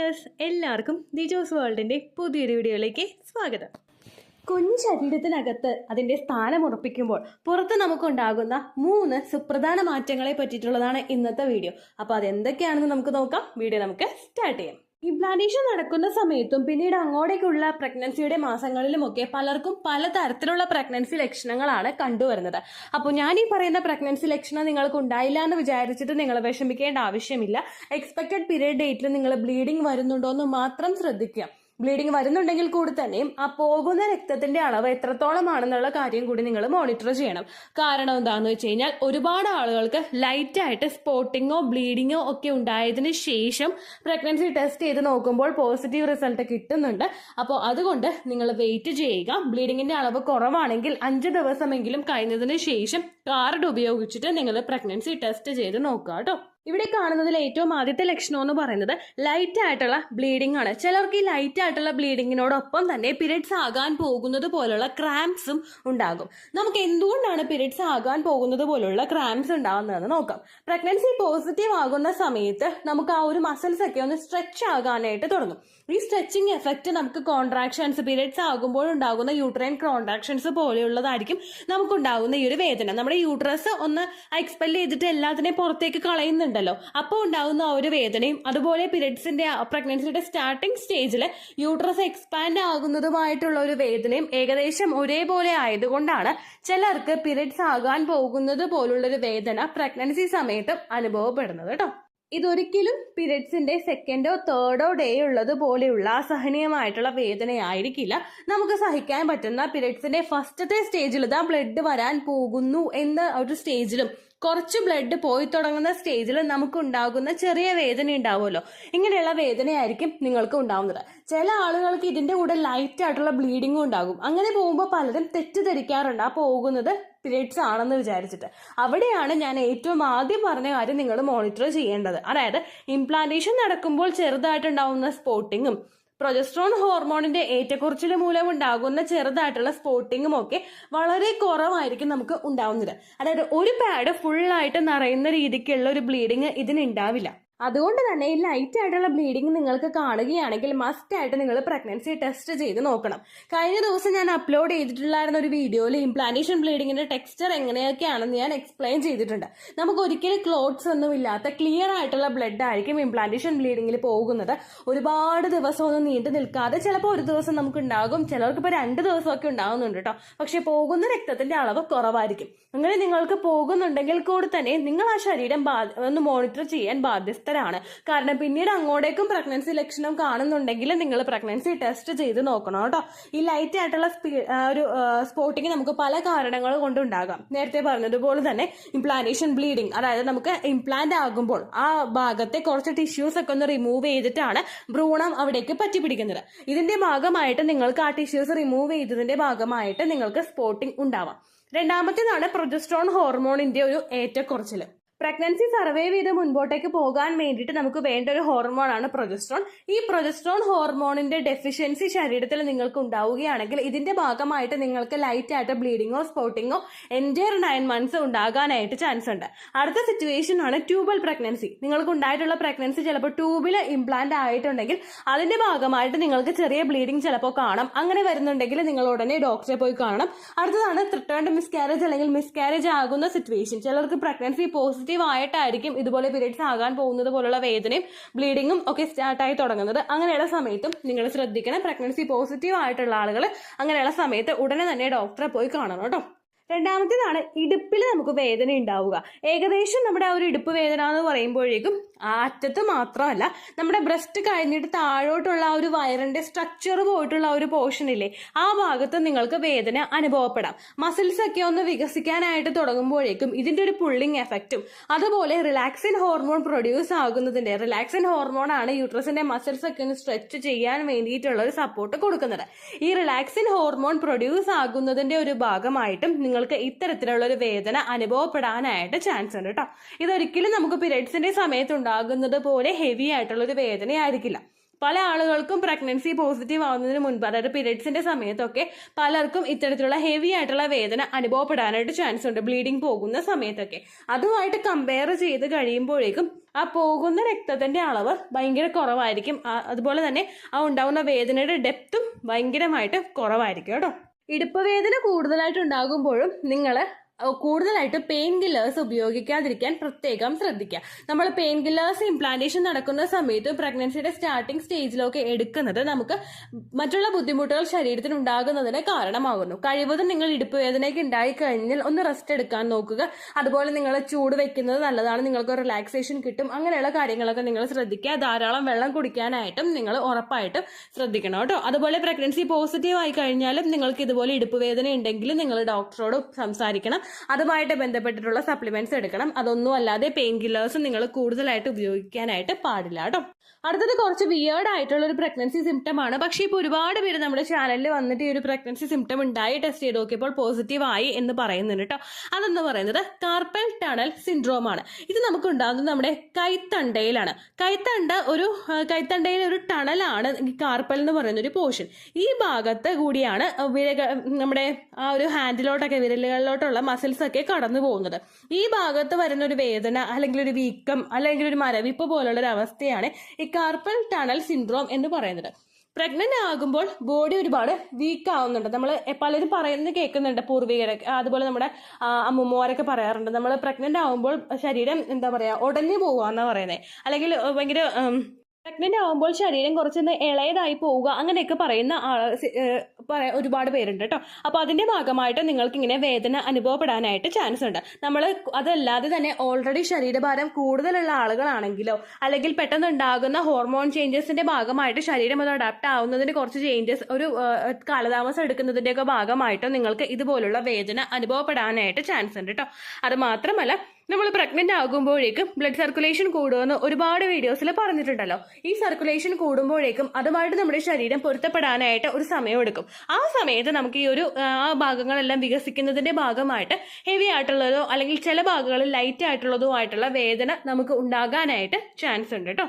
Viewers, എല്ലാവർക്കും ദിജോസ് വേൾഡിൻ്റെ പുതിയൊരു വീഡിയോയിലേക്ക് സ്വാഗതം. കുഞ്ഞു ശരീരത്തിനകത്ത് അതിൻ്റെ സ്ഥാനം ഉറപ്പിക്കുമ്പോൾ പുറത്ത് നമുക്കുണ്ടാകുന്ന 3 സുപ്രധാന മാറ്റങ്ങളെ പറ്റിയിട്ടുള്ളതാണ് ഇന്നത്തെ വീഡിയോ. അപ്പോൾ അതെന്തൊക്കെയാണെന്ന് നമുക്ക് നോക്കാം. വീഡിയോ നമുക്ക് സ്റ്റാർട്ട് ചെയ്യാം. ഇംപ്ലാന്റേഷൻ നടക്കുന്ന സമയത്തും പിന്നീട് അങ്ങോട്ടേക്കുള്ള പ്രഗ്നൻസിയുടെ മാസങ്ങളിലുമൊക്കെ പലർക്കും പലതരത്തിലുള്ള പ്രഗ്നൻസി ലക്ഷണങ്ങളാണ് കണ്ടുവരുന്നത്. അപ്പോൾ ഞാൻ ഈ പറയുന്ന പ്രഗ്നൻസി ലക്ഷണം നിങ്ങൾക്ക് ഉണ്ടായില്ല എന്ന് വിചാരിച്ചിട്ട് നിങ്ങൾ വിഷമിക്കേണ്ട ആവശ്യമില്ല. എക്സ്പെക്റ്റഡ് പീരിയഡ് ഡേറ്റിൽ നിങ്ങൾ ബ്ലീഡിംഗ് വരുന്നുണ്ടോ എന്ന് മാത്രം ശ്രദ്ധിക്കുക. ബ്ലീഡിംഗ് വരുന്നുണ്ടെങ്കിൽ കൂടി തന്നെയും ആ പോകുന്ന രക്തത്തിന്റെ അളവ് എത്രത്തോളമാണെന്നുള്ള കാര്യം കൂടി നിങ്ങൾ മോണിറ്റർ ചെയ്യണം. കാരണം എന്താണെന്ന് വെച്ച് കഴിഞ്ഞാൽ ഒരുപാട് ആളുകൾക്ക് ലൈറ്റായിട്ട് സ്പോട്ടിങ്ങോ ബ്ലീഡിങ്ങോ ഒക്കെ ഉണ്ടായതിന് ശേഷം പ്രഗ്നൻസി ടെസ്റ്റ് ചെയ്ത് നോക്കുമ്പോൾ പോസിറ്റീവ് റിസൾട്ട് കിട്ടുന്നുണ്ട്. അപ്പോൾ അതുകൊണ്ട് നിങ്ങൾ വെയിറ്റ് ചെയ്യുക. ബ്ലീഡിങ്ങിന്റെ അളവ് കുറവാണെങ്കിൽ 5 ദിവസമെങ്കിലും കഴിഞ്ഞതിന് ശേഷം കാർഡ് ഉപയോഗിച്ചിട്ട് നിങ്ങൾ പ്രഗ്നൻസി ടെസ്റ്റ് ചെയ്ത് നോക്കുക കേട്ടോ. ഇവിടെ കാണുന്നതിൽ ഏറ്റവും ആദ്യത്തെ ലക്ഷണം എന്ന് പറയുന്നത് ലൈറ്റ് ആയിട്ടുള്ള ബ്ലീഡിംഗ് ആണ്. ചിലർക്ക് ഈ ലൈറ്റ് ആയിട്ടുള്ള ബ്ലീഡിങ്ങിനോടൊപ്പം തന്നെ പീരിയഡ്സ് ആകാൻ പോകുന്നത് പോലുള്ള ക്രാംപ്സും ഉണ്ടാകും. നമുക്ക് എന്തുകൊണ്ടാണ് പീരിയഡ്സ് ആകാൻ പോകുന്നത് പോലുള്ള ക്രാംപ്സ് ഉണ്ടാകുന്നതെന്ന് നോക്കാം. പ്രഗ്നൻസി പോസിറ്റീവ് ആകുന്ന സമയത്ത് നമുക്ക് ആ ഒരു മസിൽസ് ഒക്കെ ഒന്ന് സ്ട്രെച്ച് ആകാനായിട്ട് തുടങ്ങും. ഈ സ്ട്രെച്ചിങ് എഫക്റ്റ് നമുക്ക് കോൺട്രാക്ഷൻസ് പീരിയഡ്സ് ആകുമ്പോൾ ഉണ്ടാകുന്ന യൂട്രൈൻ കോൺട്രാക്ഷൻസ് പോലെയുള്ളതായിരിക്കും നമുക്കുണ്ടാകുന്ന ഈ ഒരു വേദന. നമ്മുടെ യൂട്രസ് ഒന്ന് എക്സ്പെൽ ചെയ്തിട്ട് എല്ലാത്തിനെയും പുറത്തേക്ക് കളയുന്നുണ്ടല്ലോ, അപ്പോൾ ഉണ്ടാകുന്ന ആ ഒരു വേദനയും അതുപോലെ പീരിയഡ്സിന്റെ പ്രഗ്നൻസിയുടെ സ്റ്റാർട്ടിംഗ് സ്റ്റേജിൽ യൂട്രസ് എക്സ്പാൻഡ് ആകുന്നതുമായിട്ടുള്ള ഒരു വേദനയും ഏകദേശം ഒരേപോലെ ആയതുകൊണ്ടാണ് ചിലർക്ക് പീരിയഡ്സ് ആകാൻ പോകുന്നത് പോലുള്ളൊരു വേദന പ്രഗ്നൻസി സമയത്ത് അനുഭവപ്പെടുന്നത് കേട്ടോ. ഇതൊരിക്കലും പീരിയഡ്സിന്റെ 2ോ 3ോ ഡേ ഉള്ളത് പോലെയുള്ള അസഹനീയമായിട്ടുള്ള വേദനയായിരിക്കില്ല. നമുക്ക് സഹിക്കാൻ പറ്റുന്ന പീരിയഡ്സിന്റെ ഫസ്റ്റത്തെ സ്റ്റേജിൽ ഇതാ ബ്ലഡ് വരാൻ പോകുന്നു എന്ന ഒരു സ്റ്റേജിലും കുറച്ച് ബ്ലഡ് പോയി തുടങ്ങുന്ന സ്റ്റേജിൽ നമുക്ക് ഉണ്ടാകുന്ന ചെറിയ വേദന ഉണ്ടാവുമല്ലോ, ഇങ്ങനെയുള്ള വേദനയായിരിക്കും നിങ്ങൾക്ക് ഉണ്ടാവുന്നത്. ചില ആളുകൾക്ക് ഇതിന്റെ കൂടെ ലൈറ്റ് ആയിട്ടുള്ള ബ്ലീഡിങ്ങും ഉണ്ടാകും. അങ്ങനെ പോകുമ്പോൾ പലരും തെറ്റിദ്ധരിക്കാറുണ്ട് ആ പോകുന്നത് പീരിയഡ്സ് ആണെന്ന് വിചാരിച്ചിട്ട്. അവിടെയാണ് ഞാൻ ഏറ്റവും ആദ്യം പറഞ്ഞ കാര്യം നിങ്ങൾ മോണിറ്റർ ചെയ്യേണ്ടത്. അതായത് ഇംപ്ലാന്റേഷൻ നടക്കുമ്പോൾ ചെറുതായിട്ടുണ്ടാവുന്ന സ്പോട്ടിങ്ങും പ്രൊജസ്ട്രോൺ ഹോർമോണിന്റെ ഏറ്റക്കുറച്ചിൽ മൂലം ഉണ്ടാകുന്ന ചെറുതായിട്ടുള്ള സ്പോട്ടിങ്ങും ഒക്കെ വളരെ കുറവായിരിക്കും നമുക്ക് ഉണ്ടാവുന്നത്. അതായത് ഒരു പാഡ് ഫുള്ളായിട്ട് നിറയുന്ന രീതിക്കുള്ള ഒരു ബ്ലീഡിങ് ഇതിനുണ്ടാവില്ല. അതുകൊണ്ട് തന്നെ ഈ ലൈറ്റ് ആയിട്ടുള്ള ബ്ലീഡിങ് നിങ്ങൾക്ക് കാണുകയാണെങ്കിൽ മസ്റ്റ് ആയിട്ട് നിങ്ങൾ പ്രഗ്നൻസി ടെസ്റ്റ് ചെയ്ത് നോക്കണം. കഴിഞ്ഞ ദിവസം ഞാൻ അപ്ലോഡ് ചെയ്തിട്ടുണ്ടായിരുന്ന ഒരു വീഡിയോയിൽ ഇംപ്ലാന്റേഷൻ ബ്ലീഡിങ്ങിന്റെ ടെക്സ്ചർ എങ്ങനെയൊക്കെയാണെന്ന് ഞാൻ എക്സ്പ്ലെയിൻ ചെയ്തിട്ടുണ്ട്. നമുക്ക് ഒരിക്കലും ക്ലോട്ട്സ് ഒന്നും ഇല്ലാത്ത ക്ലിയർ ആയിട്ടുള്ള ബ്ലഡ് ആയിരിക്കും ഇംപ്ലാന്റേഷൻ ബ്ലീഡിങ്ങിൽ പോകുന്നത്. ഒരുപാട് ദിവസമൊന്നും നീണ്ടു നിൽക്കാതെ ചിലപ്പോൾ ഒരു ദിവസം നമുക്ക് ഉണ്ടാകും, ചിലർക്ക് ഇപ്പോൾ 2 ദിവസമൊക്കെ ഉണ്ടാകുന്നുണ്ട് കേട്ടോ. പക്ഷെ പോകുന്ന രക്തത്തിന്റെ അളവ് കുറവായിരിക്കും. അങ്ങനെ നിങ്ങൾക്ക് പോകുന്നുണ്ടെങ്കിൽ കൂടി തന്നെ നിങ്ങൾ ആ ശരീരം ഒന്ന് മോണിറ്റർ ചെയ്യാൻ ബാധ്യസ്ഥ. കാരണം പിന്നീട് അങ്ങോട്ടേക്കും പ്രഗ്നൻസി ലക്ഷണം കാണുന്നുണ്ടെങ്കിൽ നിങ്ങൾ പ്രഗ്നൻസി ടെസ്റ്റ് ചെയ്ത് നോക്കണം കേട്ടോ. ഈ ലൈറ്റ് ആയിട്ടുള്ള ഒരു സ്പോട്ടിങ് നമുക്ക് പല കാരണങ്ങൾ കൊണ്ടുണ്ടാകാം. നേരത്തെ പറഞ്ഞതുപോലെ തന്നെ ഇംപ്ലാന്റേഷൻ ബ്ലീഡിങ്, അതായത് നമുക്ക് ഇംപ്ലാന്റ് ആകുമ്പോൾ ആ ഭാഗത്തെ കുറച്ച് ടിഷ്യൂസ് ഒക്കെ ഒന്ന് റിമൂവ് ചെയ്തിട്ടാണ് ഭ്രൂണം അവിടേക്ക് പറ്റിപ്പിടിക്കുന്നത്. ഇതിന്റെ ഭാഗമായിട്ട് നിങ്ങൾക്ക് ആ ടിഷ്യൂസ് റിമൂവ് ചെയ്തതിന്റെ ഭാഗമായിട്ട് നിങ്ങൾക്ക് സ്പോട്ടിങ് ഉണ്ടാവാം. രണ്ടാമത്തേതാണ് പ്രൊജസ്ട്രോൺ ഹോർമോണിന്റെ ഒരു ഏറ്റക്കുറച്ചിൽ. പ്രഗ്നൻസി സർവൈവ് ചെയ്ത് മുൻപോട്ടേക്ക് പോകാൻ വേണ്ടിയിട്ട് നമുക്ക് വേണ്ട ഒരു ഹോർമോണാണ് പ്രൊജസ്ട്രോൺ. ഈ പ്രൊജസ്ട്രോൺ ഹോർമോണിന്റെ ഡെഫിഷ്യൻസി ശരീരത്തിൽ നിങ്ങൾക്ക് ഉണ്ടാവുകയാണെങ്കിൽ ഇതിന്റെ ഭാഗമായിട്ട് നിങ്ങൾക്ക് ലൈറ്റ് ആയിട്ട് ബ്ലീഡിങ്ങോ സ്പോട്ടിങ്ങോ എൻറ്റയർ 9 months ഉണ്ടാകാനായിട്ട് ചാൻസ് ഉണ്ട്. അടുത്ത സിറ്റുവേഷൻ ആണ് ട്യൂബൽ പ്രഗ്നൻസി. നിങ്ങൾക്ക് ഉണ്ടായിട്ടുള്ള പ്രഗ്നൻസി ചിലപ്പോൾ ട്യൂബിൽ ഇംപ്ലാന്റ് ആയിട്ടുണ്ടെങ്കിൽ അതിന്റെ ഭാഗമായിട്ട് നിങ്ങൾക്ക് ചെറിയ ബ്ലീഡിങ് ചിലപ്പോൾ കാണാം. അങ്ങനെ വരുന്നുണ്ടെങ്കിൽ നിങ്ങൾ ഉടനെ ഡോക്ടറെ പോയി കാണണം. അടുത്തതാണ് റിട്ടേൺഡ് മിസ്കാരേജ് അല്ലെങ്കിൽ മിസ്കാരേജ് ആകുന്ന സിറ്റുവേഷൻ. ചിലർക്ക് പ്രഗ്നൻസി പോസിറ്റീവ് ആയിട്ടായിരിക്കും ഇതുപോലെ പീരിയഡ്സ് ആകാൻ പോകുന്നത് പോലുള്ള വേദനയും ബ്ലീഡിങ്ങും ഒക്കെ സ്റ്റാർട്ടായി തുടങ്ങുന്നത്. അങ്ങനെയുള്ള സമയത്തും നിങ്ങൾ ശ്രദ്ധിക്കണം. പ്രഗ്നൻസി പോസിറ്റീവ് ആയിട്ടുള്ള ആളുകൾ അങ്ങനെയുള്ള സമയത്ത് ഉടനെ തന്നെ ഡോക്ടറെ പോയി കാണണം കേട്ടോ. രണ്ടാമത്തേതാണ് ഇടുപ്പിൽ നമുക്ക് വേദന ഉണ്ടാവുക. ഏകദേശം നമ്മുടെ ആ ഒരു ഇടുപ്പ് വേദന എന്ന് പറയുമ്പോഴേക്കും ആ അറ്റത്ത് മാത്രമല്ല, നമ്മുടെ ബ്രസ്റ്റ് കഴിഞ്ഞിട്ട് താഴോട്ടുള്ള ആ ഒരു വയറിന്റെ സ്ട്രക്ചർ പോയിട്ടുള്ള ഒരു പോർഷൻ ഇല്ലേ, ആ ഭാഗത്ത് നിങ്ങൾക്ക് വേദന അനുഭവപ്പെടാം. മസിൽസ് ഒക്കെ ഒന്ന് വികസിക്കാനായിട്ട് തുടങ്ങുമ്പോഴേക്കും ഇതിന്റെ ഒരു പുള്ളിങ് എഫക്റ്റും അതുപോലെ റിലാക്സിൻ ഹോർമോൺ പ്രൊഡ്യൂസ് ആകുന്നതിന്റെ, റിലാക്സിൻ ഹോർമോൺ ആണ് യൂട്രസിന്റെ മസിൽസ് ഒക്കെ ഒന്ന് സ്ട്രെച്ച് ചെയ്യാൻ വേണ്ടിയിട്ടുള്ള ഒരു സപ്പോർട്ട് കൊടുക്കുന്നത്. ഈ റിലാക്സിൻ ഹോർമോൺ പ്രൊഡ്യൂസ് ആകുന്നതിന്റെ ഒരു ഭാഗമായിട്ടും നിങ്ങൾക്ക് ഇത്തരത്തിലുള്ള ഒരു വേദന അനുഭവപ്പെടാനായിട്ട് ചാൻസ് ഉണ്ട് കേട്ടോ. ഇതൊരിക്കലും നമുക്ക് പീരിയഡ്സിന്റെ സമയത്ത് ഉണ്ടാകുന്നത് പോലെ ഹെവി ആയിട്ടുള്ള ഒരു വേദനയായിരിക്കില്ല. പല ആളുകൾക്കും പ്രഗ്നൻസി പോസിറ്റീവ് ആവുന്നതിന് മുൻപ്, അതായത് പീരിയഡ്സിന്റെ സമയത്തൊക്കെ പലർക്കും ഇത്തരത്തിലുള്ള ഹെവി ആയിട്ടുള്ള വേദന അനുഭവപ്പെടാനായിട്ട് ചാൻസ് ഉണ്ട്, ബ്ലീഡിങ് പോകുന്ന സമയത്തൊക്കെ. അതുമായിട്ട് കമ്പയർ ചെയ്ത് കഴിയുമ്പോഴേക്കും ആ പോകുന്ന രക്തത്തിന്റെ അളവ് ഭയങ്കര കുറവായിരിക്കും. അതുപോലെ തന്നെ ആ ഉണ്ടാകുന്ന വേദനയുടെ ഡെപ്തും ഭയങ്കരമായിട്ട് കുറവായിരിക്കും കേട്ടോ. ഇടുപ്പ് വേദന കൂടുതലായിട്ട് ഉണ്ടാകുമ്പോഴും നിങ്ങൾ കൂടുതലായിട്ട് പെയിൻ കില്ലേഴ്സ് ഉപയോഗിക്കാതിരിക്കാൻ പ്രത്യേകം ശ്രദ്ധിക്കുക. നമ്മൾ പെയിൻ കില്ലേഴ്സ് ഇംപ്ലാന്റേഷൻ നടക്കുന്ന സമയത്ത് പ്രഗ്നൻസിയുടെ സ്റ്റാർട്ടിംഗ് സ്റ്റേജിലൊക്കെ എടുക്കുന്നത് നമുക്ക് മറ്റുള്ള ബുദ്ധിമുട്ടുകൾ ശരീരത്തിന് ഉണ്ടാകുന്നതിന് കാരണമാകുന്നു. കഴിവതും നിങ്ങൾ ഇടുപ്പ് വേദനയൊക്കെ ഉണ്ടായി കഴിഞ്ഞാൽ ഒന്ന് റെസ്റ്റ് എടുക്കാൻ നോക്കുക. അതുപോലെ നിങ്ങൾ ചൂട് വെക്കുന്നത് നല്ലതാണ്, നിങ്ങൾക്ക് റിലാക്സേഷൻ കിട്ടും. അങ്ങനെയുള്ള കാര്യങ്ങളൊക്കെ നിങ്ങൾ ശ്രദ്ധിക്കുക. ധാരാളം വെള്ളം കുടിക്കാനായിട്ടും നിങ്ങൾ ഉറപ്പായിട്ടും ശ്രദ്ധിക്കണം കേട്ടോ. അതുപോലെ പ്രഗ്നൻസി പോസിറ്റീവ് ആയി കഴിഞ്ഞാലും നിങ്ങൾക്ക് ഇതുപോലെ ഇടുപ്പ് വേദന ഉണ്ടെങ്കിൽ നിങ്ങൾ ഡോക്ടറോട് സംസാരിക്കണം. അതുമായിട്ട് ബന്ധപ്പെട്ടിട്ടുള്ള സപ്ലിമെന്റ്സ് എടുക്കണം. അതൊന്നും അല്ലാതെ പെയിൻ കില്ലേഴ്സ് നിങ്ങൾ കൂടുതലായിട്ട് ഉപയോഗിക്കാനായിട്ട് പാടില്ല കേട്ടോ. അടുത്തത് കുറച്ച് വിയേർഡ് ആയിട്ടുള്ള ഒരു പ്രഗ്നൻസി സിംറ്റം ആണ്. പക്ഷേ ഇപ്പോൾ ഒരുപാട് പേര് നമ്മുടെ ചാനലിൽ വന്നിട്ട് ഈ ഒരു പ്രഗ്നൻസി സിംറ്റം ഉണ്ടായി ടെസ്റ്റ് ചെയ്ത് നോക്കിയപ്പോൾ പോസിറ്റീവ് ആയി എന്ന് പറയുന്നുണ്ട് കേട്ടോ. അതെന്ന് പറയുന്നത് കാർപ്പൽ ടണൽ സിൻഡ്രോം ആണ്. ഇത് നമുക്ക് ഉണ്ടാകുന്നത് നമ്മുടെ കൈത്തണ്ടയിലാണ്. കൈത്തണ്ടയിലെ ഒരു ടണലാണ് ഈ കാർപ്പൽ എന്ന് പറയുന്ന ഒരു പോർഷൻ. ഈ ഭാഗത്ത് കൂടിയാണ് നമ്മുടെ ആ ഒരു ഹാൻഡിലോട്ടൊക്കെ വിരലുകളിലോട്ടുള്ള മസിൽസ് ഒക്കെ കടന്നു പോകുന്നത്. ഈ ഭാഗത്ത് വരുന്ന ഒരു വേദന അല്ലെങ്കിൽ ഒരു വീക്കം അല്ലെങ്കിൽ ഒരു മരവിപ്പ് പോലുള്ള ഒരു അവസ്ഥയാണ് ഈ കാർപ്പൽ ടണൽ സിൻഡ്രോം എന്ന് പറയുന്നത്. പ്രഗ്നന്റ് ആകുമ്പോൾ ബോഡി ഒരുപാട് വീക്ക് ആവുന്നുണ്ട്. നമ്മൾ പലരും പറയുന്നത് കേൾക്കുന്നുണ്ട്, പൂർവികരൊക്കെ അതുപോലെ നമ്മുടെ അമ്മൂമ്മമാരൊക്കെ പറയാറുണ്ട്, നമ്മൾ പ്രഗ്നന്റ് ആകുമ്പോൾ ശരീരം എന്താ പറയാ ഉടഞ്ഞു പോവാന്നാ പറയുന്നത്, അല്ലെങ്കിൽ ഭയങ്കര പ്രഗ്നന്റ് ആകുമ്പോൾ ശരീരം കുറച്ചൊന്ന് ഇളയതായി പോവുക, അങ്ങനെയൊക്കെ പറയുന്ന ഒരുപാട് പേരുണ്ട് കേട്ടോ. അപ്പൊ അതിന്റെ ഭാഗമായിട്ട് നിങ്ങൾക്ക് ഇങ്ങനെ വേദന അനുഭവപ്പെടാനായിട്ട് ചാൻസ് ഉണ്ട്. നമ്മൾ അതല്ലാതെ തന്നെ ഓൾറെഡി ശരീരഭാരം കൂടുതലുള്ള ആളുകളാണെങ്കിലോ അല്ലെങ്കിൽ പെട്ടെന്ന് ഉണ്ടാകുന്ന ഹോർമോൺ ചേഞ്ചസിന്റെ ഭാഗമായിട്ട് ശരീരം അത് അഡാപ്റ്റ് ആവുന്നതിന് കുറച്ച് ചേഞ്ചസ്, ഒരു കാലതാമസം എടുക്കുന്നതിന്റെയൊക്കെ ഭാഗമായിട്ടോ നിങ്ങൾക്ക് ഇതുപോലുള്ള വേദന അനുഭവപ്പെടാനായിട്ട് ചാൻസ് ഉണ്ട് കേട്ടോ. അത് മാത്രമല്ല, നമ്മൾ പ്രഗ്നന്റ് ആകുമ്പോഴേക്കും ബ്ലഡ് സർക്കുലേഷൻ കൂടുമെന്ന് ഒരുപാട് വീഡിയോസിൽ പറഞ്ഞിട്ടുണ്ടല്ലോ. ഈ സർക്കുലേഷൻ കൂടുമ്പോഴേക്കും അതുമായിട്ട് നമ്മുടെ ശരീരം പൊരുത്തപ്പെടാനായിട്ട് ഒരു സമയം എടുക്കും. ആ സമയത്ത് നമുക്ക് ഈ ഒരു ഭാഗങ്ങളെല്ലാം വികസിക്കുന്നതിന്റെ ഭാഗമായിട്ട് ഹെവി ആയിട്ടുള്ളതോ അല്ലെങ്കിൽ ചില ഭാഗങ്ങളിൽ ലൈറ്റ് ആയിട്ടുള്ളതോ ആയിട്ടുള്ള വേദന നമുക്ക് ഉണ്ടാകാനായിട്ട് ചാൻസ് ഉണ്ട് കേട്ടോ.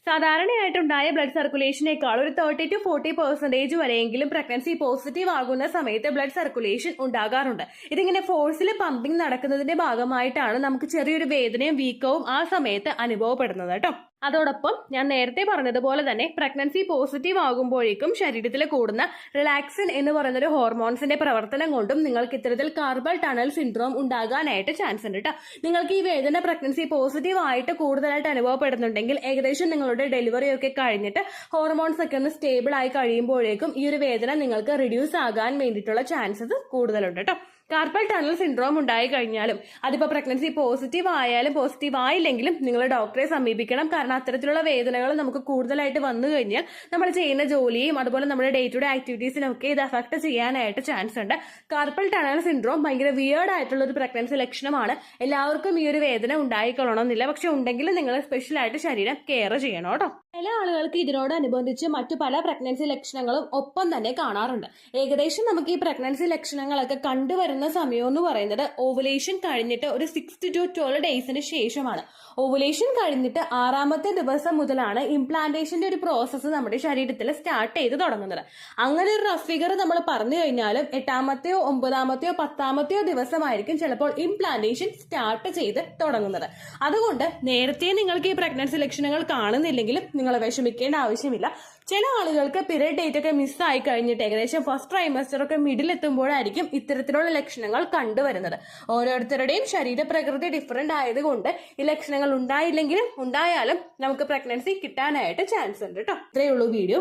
സാധാരണയായിട്ടുണ്ടായ ബ്ലഡ് സർക്കുലേഷനേക്കാൾ ഒരു 30 to 40% വരെയെങ്കിലും പ്രഗ്നൻസി പോസിറ്റീവ് ആകുന്ന സമയത്ത് ബ്ലഡ് സർക്കുലേഷൻ ഉണ്ടാകാറുണ്ട്. ഇതിങ്ങനെ ഫോഴ്സിൽ പമ്പിങ് നടക്കുന്നതിന്റെ ഭാഗമായിട്ടാണ് നമുക്ക് ചെറിയൊരു വേദനയും വീക്കവും ആ സമയത്ത് അനുഭവപ്പെടുന്നത് കേട്ടോ. അതോടൊപ്പം ഞാൻ നേരത്തെ പറഞ്ഞതുപോലെ തന്നെ പ്രഗ്നൻസി പോസിറ്റീവ് ആകുമ്പോഴേക്കും ശരീരത്തിൽ കൂടുന്ന റിലാക്സിൻ എന്ന് പറയുന്ന ഒരു ഹോർമോൺസിന്റെ പ്രവർത്തനം കൊണ്ടും നിങ്ങൾക്ക് ഇത്തരത്തിൽ കാർപ്പൽ ടണൽ സിൻഡ്രോം ഉണ്ടാകാനായിട്ട് ചാൻസ് ഉണ്ട് കേട്ടോ. നിങ്ങൾക്ക് ഈ വേദന പ്രഗ്നൻസി പോസിറ്റീവ് ആയിട്ട് കൂടുതലായിട്ട് അനുഭവപ്പെടുന്നുണ്ടെങ്കിൽ ഏകദേശം നിങ്ങളുടെ ഡെലിവറി ഒക്കെ കഴിഞ്ഞിട്ട് ഹോർമോൺസ് ഒക്കെ ഒന്ന് സ്റ്റേബിൾ ആയി കഴിയുമ്പോഴേക്കും ഈ ഒരു വേദന നിങ്ങൾക്ക് റിഡ്യൂസ് ആകാൻ വേണ്ടിയിട്ടുള്ള ചാൻസസ് കൂടുതലുണ്ട് കേട്ടോ. കാർപ്പൽ ടണൽ സിൻഡ്രോം ഉണ്ടായി കഴിഞ്ഞാലും അതിപ്പോൾ പ്രഗ്നൻസി പോസിറ്റീവ് ആയാലും പോസിറ്റീവ് ആയില്ലെങ്കിലും നിങ്ങൾ ഡോക്ടറെ സമീപിക്കണം. കാരണം അത്തരത്തിലുള്ള വേദനകൾ നമുക്ക് കൂടുതലായിട്ട് വന്നു കഴിഞ്ഞാൽ നമ്മൾ ചെയ്യുന്ന ജോലിയും അതുപോലെ നമ്മുടെ ഡേ ടു ഡേ ആക്ടിവിറ്റീസിനൊക്കെ ഇത് അഫക്ട് ചെയ്യാനായിട്ട് ചാൻസ് ഉണ്ട്. കാർപ്പൽ ടണൽ സിൻഡ്രോം ഭയങ്കര വിയേർഡ് ആയിട്ടുള്ള ഒരു പ്രഗ്നൻസി ലക്ഷണമാണ്. എല്ലാവർക്കും ഈ ഒരു വേദന ഉണ്ടായിക്കൊള്ളണമെന്നില്ല, പക്ഷെ ഉണ്ടെങ്കിൽ നിങ്ങൾ സ്പെഷ്യലായിട്ട് ശരീരം കെയർ ചെയ്യണം കേട്ടോ. ചില ആളുകൾക്ക് ഇതിനോടനുബന്ധിച്ച് മറ്റു പല പ്രഗ്നൻസി ലക്ഷണങ്ങളും ഒപ്പം തന്നെ കാണാറുണ്ട്. ഏകദേശം നമുക്ക് ഈ പ്രഗ്നൻസി ലക്ഷണങ്ങളൊക്കെ കണ്ടുവരുന്ന സമയം എന്ന് പറയുന്നത് ഓവുലേഷൻ കഴിഞ്ഞിട്ട് ഒരു 6 to 12 ഡേയ്സിന് ശേഷമാണ്. ഓവുലേഷൻ കഴിഞ്ഞിട്ട് 6ാമത്തെ ദിവസം മുതലാണ് ഇംപ്ലാന്റേഷന്റെ ഒരു പ്രോസസ്സ് നമ്മുടെ ശരീരത്തിൽ സ്റ്റാർട്ട് ചെയ്ത് തുടങ്ങുന്നത്. അങ്ങനെ ഒരു റഫ് ഫിഗർ നമ്മൾ പറഞ്ഞു കഴിഞ്ഞാലും 8ാമത്തെയോ 9ാമത്തെയോ 10ാമത്തെയോ ദിവസമായിരിക്കും ചിലപ്പോൾ ഇംപ്ലാന്റേഷൻ സ്റ്റാർട്ട് ചെയ്ത് തുടങ്ങുന്നത്. അതുകൊണ്ട് നേരത്തെ നിങ്ങൾക്ക് ഈ പ്രഗ്നൻസി ലക്ഷണങ്ങൾ കാണുന്നില്ലെങ്കിലും നിങ്ങൾ വിഷമിക്കേണ്ട ആവശ്യമില്ല. ചില ആളുകൾക്ക് പീരിയഡ് ഡേറ്റ് ഒക്കെ മിസ്സായി കഴിഞ്ഞിട്ട് ഏകദേശം ഫസ്റ്റ് ട്രൈമസ്റ്റർ ഒക്കെ മിഡിൽ എത്തുമ്പോഴായിരിക്കും ഇത്തരത്തിലുള്ള ലക്ഷണങ്ങൾ കണ്ടുവരുന്നത്. ഓരോരുത്തരുടെയും ശരീരപ്രകൃതി ഡിഫറെന്റ് ആയതുകൊണ്ട് ഈ ലക്ഷണങ്ങൾ ഉണ്ടായില്ലെങ്കിലും ഉണ്ടായാലും നമുക്ക് പ്രഗ്നൻസി കിട്ടാനായിട്ട് ചാൻസ് ഉണ്ട് കേട്ടോ. ഇത്രയേ ഉള്ളൂ വീഡിയോ.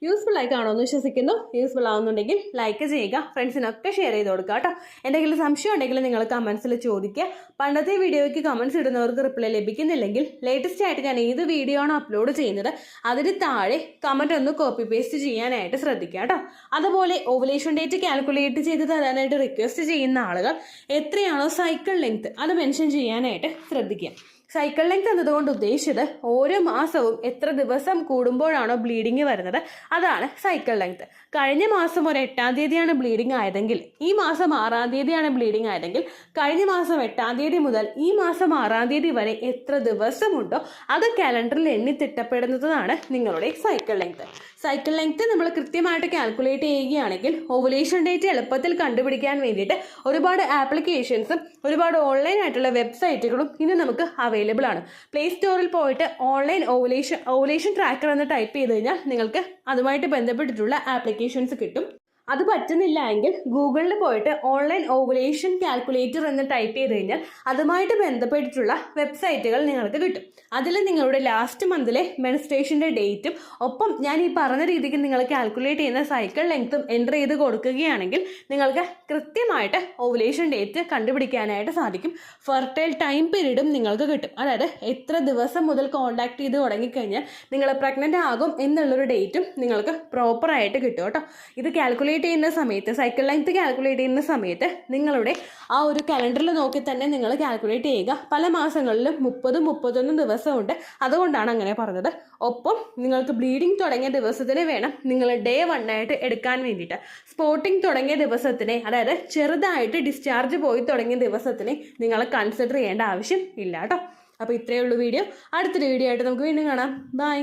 യൂസ്ഫുൾ ആയി കാണുമെന്ന് വിശ്വസിക്കുന്നു. യൂസ്ഫുൾ ആവുന്നുണ്ടെങ്കിൽ ലൈക്ക് ചെയ്യുക, ഫ്രണ്ട്സിനൊക്കെ ഷെയർ ചെയ്ത് കൊടുക്കുക കേട്ടോ. എന്തെങ്കിലും സംശയം ഉണ്ടെങ്കിൽ നിങ്ങൾ കമന്റ്സിൽ ചോദിക്കുക. പണ്ടത്തെ വീഡിയോയ്ക്ക് കമന്റ്സ് ഇടുന്നവർക്ക് റിപ്ലൈ ലഭിക്കുന്നില്ലെങ്കിൽ ലേറ്റസ്റ്റ് ആയിട്ട് ഞാൻ ഏത് വീഡിയോ ആണ് അപ്ലോഡ് ചെയ്യുന്നത് അതിന് താഴെ കമന്റ് ഒന്ന് കോപ്പി പേസ്റ്റ് ചെയ്യാനായിട്ട് ശ്രദ്ധിക്കുക കേട്ടോ. അതുപോലെ ഓവുലേഷൻ ഡേറ്റ് കാൽക്കുലേറ്റ് ചെയ്ത് തരാനായിട്ട് റിക്വസ്റ്റ് ചെയ്യുന്ന ആളുകൾ എത്രയാണോ സൈക്കിൾ ലെങ്ത് അത് മെൻഷൻ ചെയ്യാനായിട്ട് ശ്രദ്ധിക്കുക. സൈക്കിൾ ലെങ്ത് എന്നതുകൊണ്ട് ഉദ്ദേശിച്ചത് ഓരോ മാസവും എത്ര ദിവസം കൂടുമ്പോഴാണോ ബ്ലീഡിങ് വരുന്നത് അതാണ് സൈക്കിൾ ലെങ്ത്. കഴിഞ്ഞ മാസം ഒരു 8-ാം തീയതിയാണ് ബ്ലീഡിങ് ആയതെങ്കിൽ ഈ മാസം 6-ാം തീയതിയാണ് ബ്ലീഡിങ് ആയതെങ്കിൽ കഴിഞ്ഞ മാസം 8-ാം തീയതി മുതൽ ഈ മാസം 6-ാം തീയതി വരെ എത്ര ദിവസമുണ്ടോ അത് കാലണ്ടറിൽ എണ്ണി തിട്ടപ്പെടുന്നതാണ് നിങ്ങളുടെ സൈക്കിൾ ലെങ്ത്. സൈക്കിൾ ലെങ്ത് നമ്മൾ കൃത്യമായിട്ട് കാൽക്കുലേറ്റ് ചെയ്യുകയാണെങ്കിൽ ഓവുലേഷൻ ഡേറ്റ് എളുപ്പത്തിൽ കണ്ടുപിടിക്കാൻ വേണ്ടിയിട്ട് ഒരുപാട് ആപ്ലിക്കേഷൻസും ഒരുപാട് ഓൺലൈൻ ആയിട്ടുള്ള വെബ്സൈറ്റുകളും ഇന്ന് നമുക്ക് അവൈലബിൾ ആണ്. പ്ലേ സ്റ്റോറിൽ പോയിട്ട് ഓൺലൈൻ ഓവുലേഷൻ ട്രാക്കർ എന്ന് ടൈപ്പ് ചെയ്ത് കഴിഞ്ഞാൽ നിങ്ങൾക്ക് അതുമായിട്ട് ബന്ധപ്പെട്ടിട്ടുള്ള ആപ്ലിക്കേഷൻസ് കിട്ടും. അത് പറ്റുന്നില്ല എങ്കിൽ ഗൂഗിളിൽ പോയിട്ട് ഓൺലൈൻ ഓവുലേഷൻ കാൽക്കുലേറ്റർ എന്ന് ടൈപ്പ് ചെയ്ത് കഴിഞ്ഞാൽ അതുമായിട്ട് ബന്ധപ്പെട്ടിട്ടുള്ള വെബ്സൈറ്റുകൾ നിങ്ങൾക്ക് കിട്ടും. അതിൽ നിങ്ങളുടെ ലാസ്റ്റ് മന്തിലെ മെൻസ്ട്രേഷൻ്റെ ഡേറ്റും ഒപ്പം ഞാൻ ഈ പറഞ്ഞ രീതിക്ക് നിങ്ങൾ കാൽക്കുലേറ്റ് ചെയ്യുന്ന സൈക്കിൾ ലെങ്ത്തും എൻ്റർ ചെയ്ത് കൊടുക്കുകയാണെങ്കിൽ നിങ്ങൾക്ക് കൃത്യമായിട്ട് ഓവുലേഷൻ ഡേറ്റ് കണ്ടുപിടിക്കാനായിട്ട് സാധിക്കും. ഫെർട്ടൈൽ ടൈം പീരീഡും നിങ്ങൾക്ക് കിട്ടും. അതായത് എത്ര ദിവസം മുതൽ കോൺടാക്ട് ചെയ്ത് തുടങ്ങിക്കഴിഞ്ഞാൽ നിങ്ങൾ പ്രഗ്നൻ്റ് ആകും എന്നുള്ളൊരു ഡേറ്റും നിങ്ങൾക്ക് പ്രോപ്പറായിട്ട് കിട്ടും കേട്ടോ. ഇത് കാൽക്കുലേറ്റ് ചെയ്യുന്ന സമയത്ത് സൈക്കിൾ ലെങ്ത് കാൽക്കുലേറ്റ് ചെയ്യുന്ന സമയത്ത് നിങ്ങളുടെ ആ ഒരു കലണ്ടറിൽ നോക്കി തന്നെ നിങ്ങൾ കാൽക്കുലേറ്റ് ചെയ്യുക. പല മാസങ്ങളിലും 30-31 ദിവസമുണ്ട്, അതുകൊണ്ടാണ് അങ്ങനെ പറഞ്ഞത്. ഒപ്പം നിങ്ങൾക്ക് ബ്ലീഡിങ് തുടങ്ങിയ ദിവസത്തിന് വേണം നിങ്ങൾ ഡേ 1 ആയിട്ട് എടുക്കാൻ വേണ്ടിയിട്ട്. സ്പോട്ടിങ് തുടങ്ങിയ ദിവസത്തിനെ, അതായത് ചെറുതായിട്ട് ഡിസ്ചാർജ് പോയി തുടങ്ങിയ ദിവസത്തിനെ നിങ്ങൾ കൺസിഡർ ചെയ്യേണ്ട ആവശ്യം ഇല്ല കേട്ടോ. അപ്പോൾ ഇത്രയേ ഉള്ളൂ വീഡിയോ. അടുത്തൊരു വീഡിയോ ആയിട്ട് നമുക്ക് വീണ്ടും കാണാം. ബൈ.